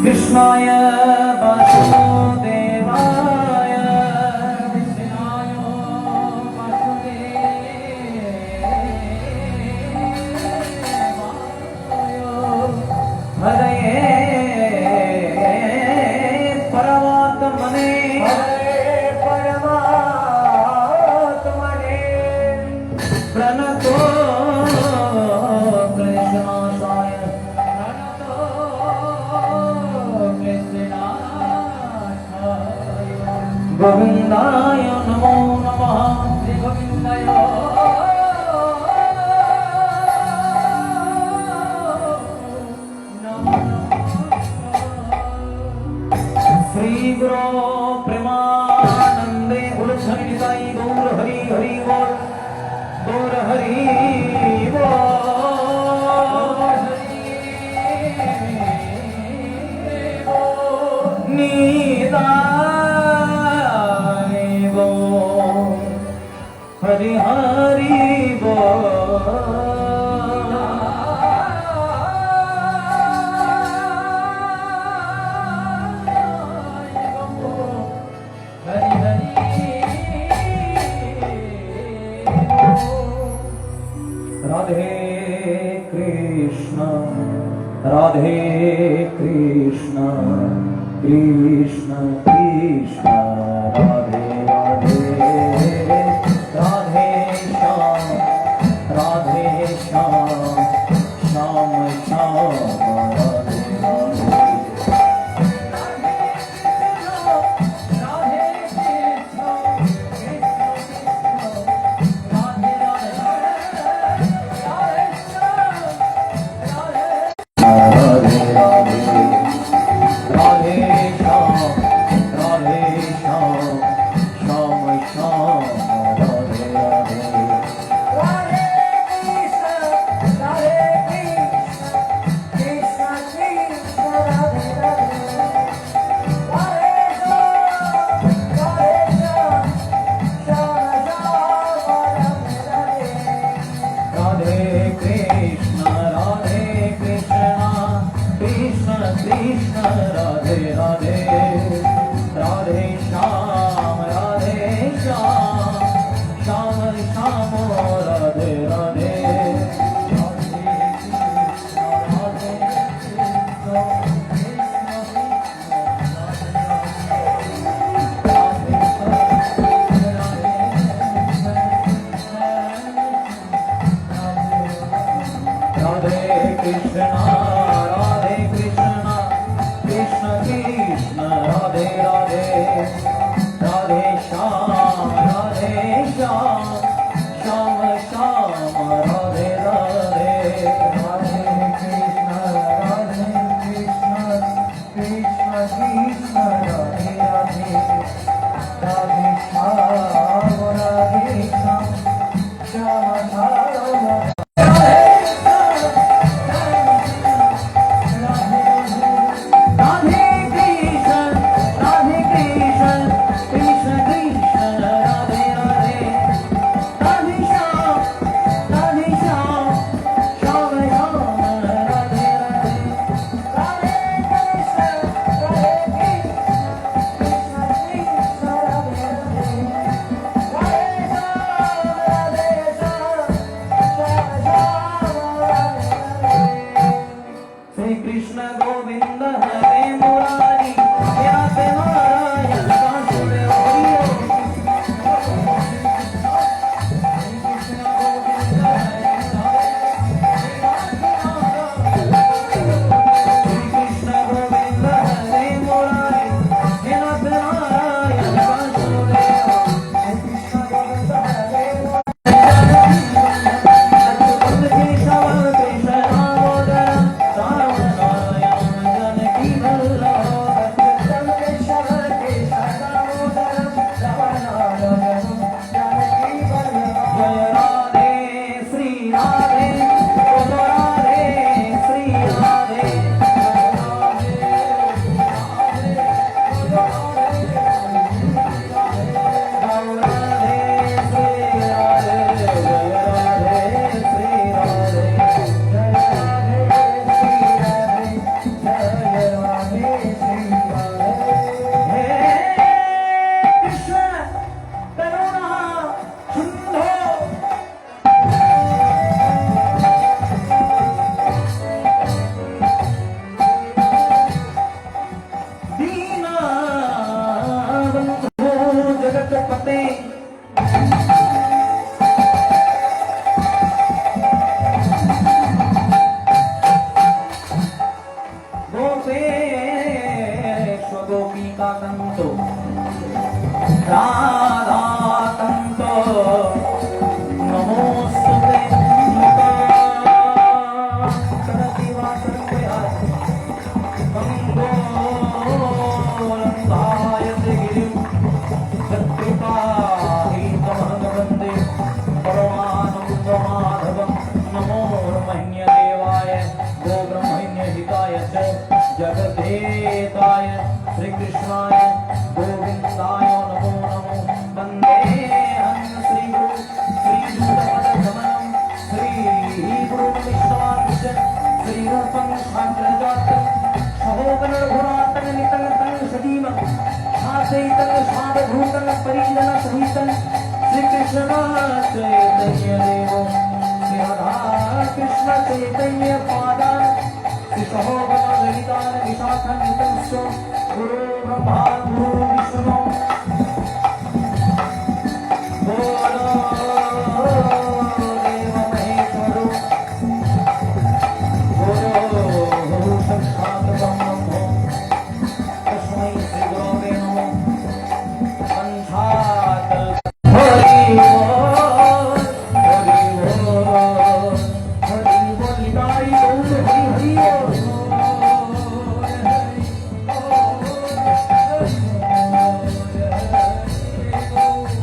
कृष्णाय वासुदेवाय कृष्णाय वासुदेवाय हरये परमात्मने प्रणतो कृष्णाय गोविंदाय नमो नमः श्री गोविंदाय श्री गुरु प्रेमानंदे उलझनिताई गौर हरि हरि बोल गौर हरि बोल नीता हरि हरि बोल हरि हरि राधे कृष्ण राधे कृष्ण कृष्ण कृष्ण राधे राधे राधे श्याम श्याम श्याम राधे राधे कांतो राधाकांतो नमोस्तुते करति वासरपयात् मंगोलंघायते गिरिं सत्कृपाहितमहं वन्दे परमानन्दमाधवं नमो ब्रह्मण्यदेवाय गो ब्रह्मण्यहिताय च जगद्धिताय श्रीकृष्णाय गोविन्दाय नमो नमो वन्देऽहं श्रीगुरु श्रीयुतपदगमनं श्रीगुरुविश्वास श्रीरूपं शान्तिजातं सहोगणरघुनाथं तं सजीवं शासयितं साधभूतं परिजनसहितं श्रीकृष्णचैतन्यदेवो श्रीराधाकृष्ण चैतन्यपादान् श्रीसहोगणललितान् विशाखान्वितं गुरु ब्रह्मा गुरु विष्णु